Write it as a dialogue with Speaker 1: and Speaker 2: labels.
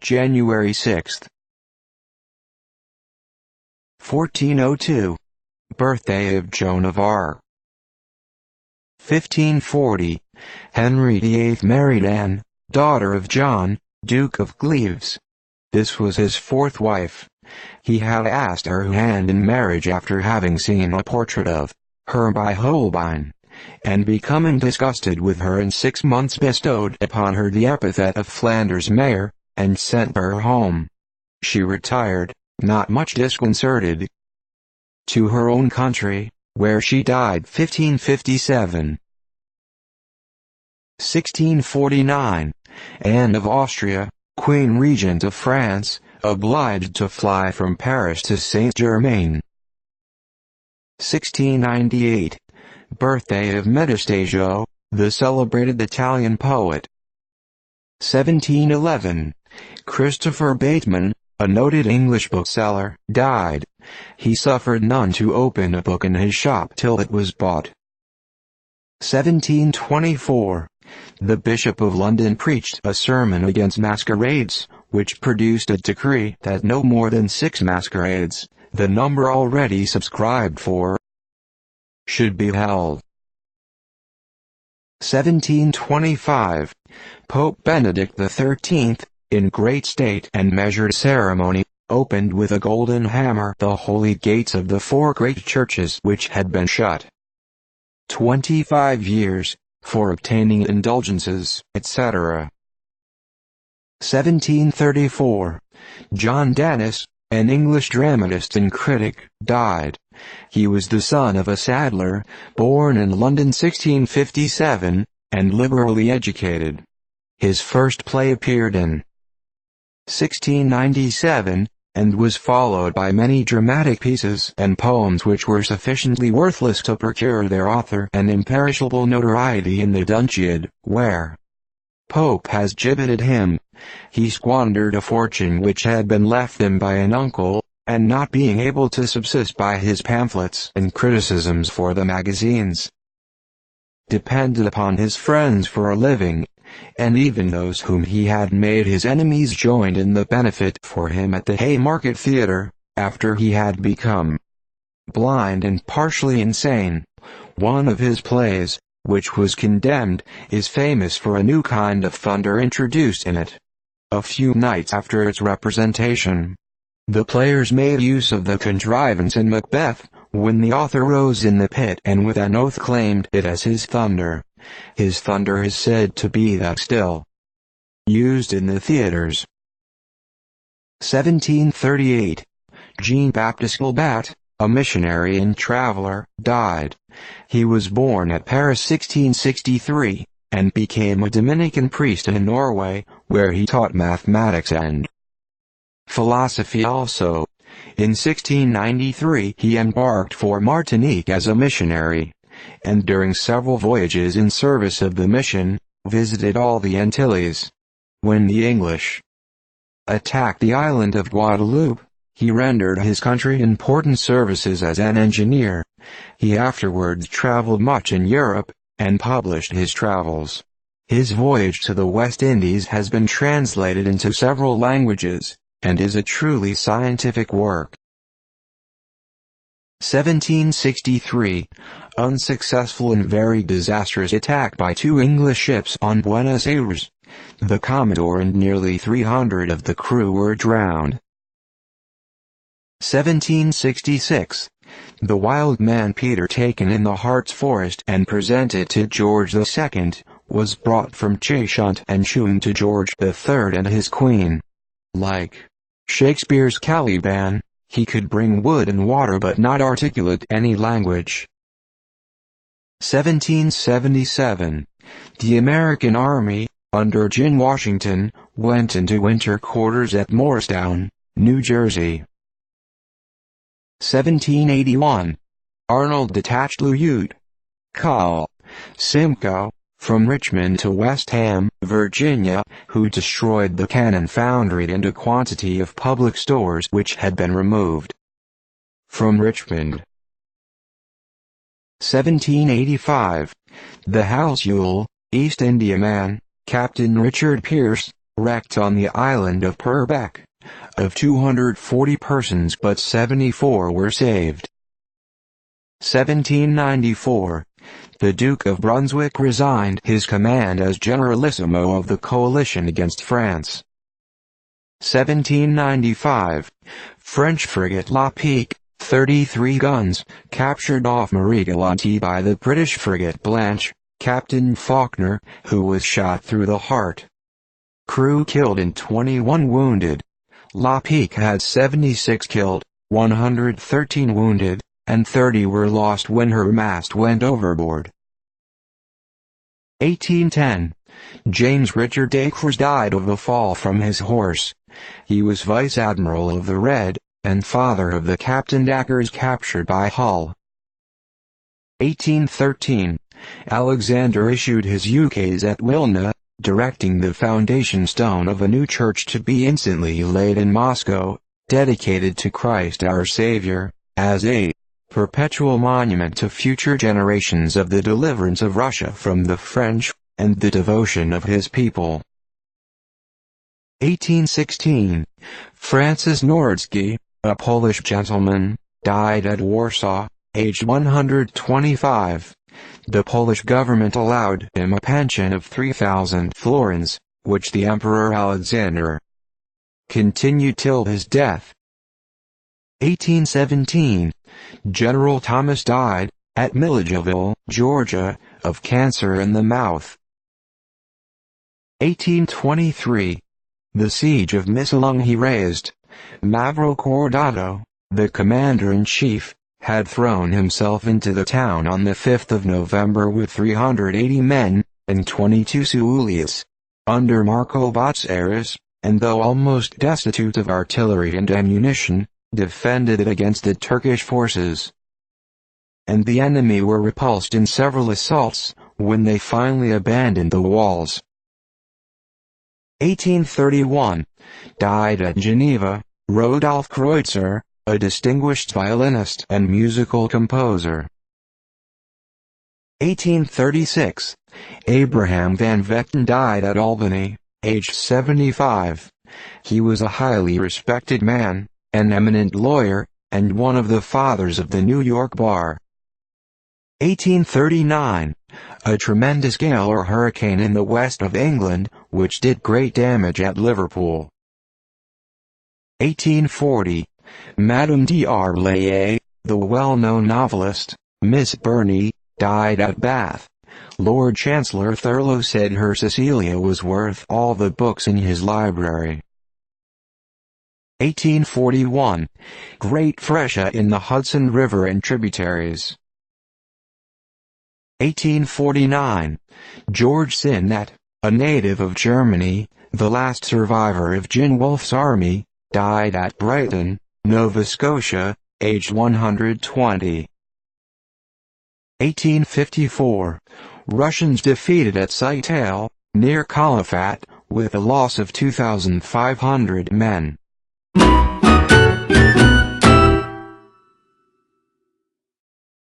Speaker 1: January 6. 1402. Birthday of Joan of Arc. 1540. Henry VIII married Anne, daughter of John, Duke of Cleves. This was his fourth wife. He had asked her hand in marriage after having seen a portrait of her by Holbein, and becoming disgusted with her in 6 months bestowed upon her the epithet of Flanders mare, and sent her home. She retired, not much disconcerted, to her own country, where she died 1557. 1649. Anne of Austria, Queen Regent of France, obliged to fly from Paris to Saint Germain. 1698. Birthday of Metastasio, the celebrated Italian poet. 1711. Christopher Bateman, a noted English bookseller, died. He suffered none to open a book in his shop till it was bought. 1724. The Bishop of London preached a sermon against masquerades, which produced a decree that no more than 6 masquerades, the number already subscribed for, should be held. 1725. Pope Benedict XIII, in great state and measured ceremony, opened with a golden hammer the holy gates of the 4 great churches which had been shut 25 years, for obtaining indulgences, etc. 1734. John Dennis, an English dramatist and critic, died. He was the son of a saddler, born in London 1657, and liberally educated. His first play appeared in 1697, and was followed by many dramatic pieces and poems which were sufficiently worthless to procure their author an imperishable notoriety in the Dunciad, where Pope has gibbeted him. He squandered a fortune which had been left him by an uncle, and not being able to subsist by his pamphlets and criticisms for the magazines, depended upon his friends for a living, and even those whom he had made his enemies joined in the benefit for him at the Haymarket Theatre, after he had become blind and partially insane. One of his plays, which was condemned, is famous for a new kind of thunder introduced in it. A few nights after its representation, the players made use of the contrivance in Macbeth, when the author rose in the pit and with an oath claimed it as his thunder. His thunder is said to be that still used in the theaters. 1738. Jean-Baptiste Labat, a missionary and traveler, died. He was born at Paris 1663, and became a Dominican priest in Norway, where he taught mathematics and philosophy also. In 1693 he embarked for Martinique as a missionary, and during several voyages in service of the mission, visited all the Antilles. When the English attacked the island of Guadeloupe, he rendered his country important services as an engineer. He afterwards traveled much in Europe, and published his travels. His voyage to the West Indies has been translated into several languages, and is a truly scientific work. 1763. Unsuccessful and very disastrous attack by 2 English ships on Buenos Aires. The Commodore and nearly 300 of the crew were drowned. 1766. The wild man Peter, taken in the Hartz forest and presented to George II, was brought from Cheshunt and shown to George III and his queen. Like Shakespeare's Caliban, he could bring wood and water but not articulate any language. 1777. The American Army, under Gen. Washington, went into winter quarters at Morristown, New Jersey. 1781. Arnold detached Lieutenant Col. Simcoe, from Richmond to West Ham, Virginia, who destroyed the cannon foundry and a quantity of public stores which had been removed from Richmond. 1785. The Halcyon, East Indiaman, Captain Richard Pierce, wrecked on the island of Purbeck. Of 240 persons but 74 were saved. 1794. The Duke of Brunswick resigned his command as Generalissimo of the coalition against France. 1795. French frigate La Pique, 33 guns, captured off Marie-Galante by the British frigate Blanche, Captain Faulkner, who was shot through the heart. Crew killed and 21 wounded. La Pique had 76 killed, 113 wounded, and 30 were lost when her mast went overboard. 1810. James Richard Dacres died of a fall from his horse. He was Vice Admiral of the Red, and father of the Captain Dacres captured by Hull. 1813. Alexander issued his ukase at Wilna, directing the foundation stone of a new church to be instantly laid in Moscow, dedicated to Christ our Savior, as a perpetual monument to future generations of the deliverance of Russia from the French, and the devotion of his people. 1816. Francis Nordsky, a Polish gentleman, died at Warsaw, aged 125. The Polish government allowed him a pension of 3,000 florins, which the Emperor Alexander continued till his death. 1817. General Thomas died, at Milledgeville, Georgia, of cancer in the mouth. 1823. The siege of Missolonghi he raised. Mavrocordato, the commander-in-chief, had thrown himself into the town on the 5th of November with 380 men, and 22 Suulias, under Marco Botzaris, and though almost destitute of artillery and ammunition, defended it against the Turkish forces. And the enemy were repulsed in several assaults, when they finally abandoned the walls. 1831. Died at Geneva, Rodolphe Kreutzer, a distinguished violinist and musical composer. 1836. Abraham van Vechten died at Albany, aged 75. He was a highly respected man, an eminent lawyer, and one of the fathers of the New York bar. 1839. A tremendous gale or hurricane in the west of England, which did great damage at Liverpool. 1840. Madame d'Arblay, the well-known novelist, Miss Burney, died at Bath. Lord Chancellor Thurlow said her Cecilia was worth all the books in his library. 1841. Great freshet in the Hudson River and tributaries. 1849. George Sinnett, a native of Germany, the last survivor of Ginwolf's army, died at Brighton, Nova Scotia, aged 120. 1854. Russians defeated at Saitel, near Califat, with a loss of 2,500 men.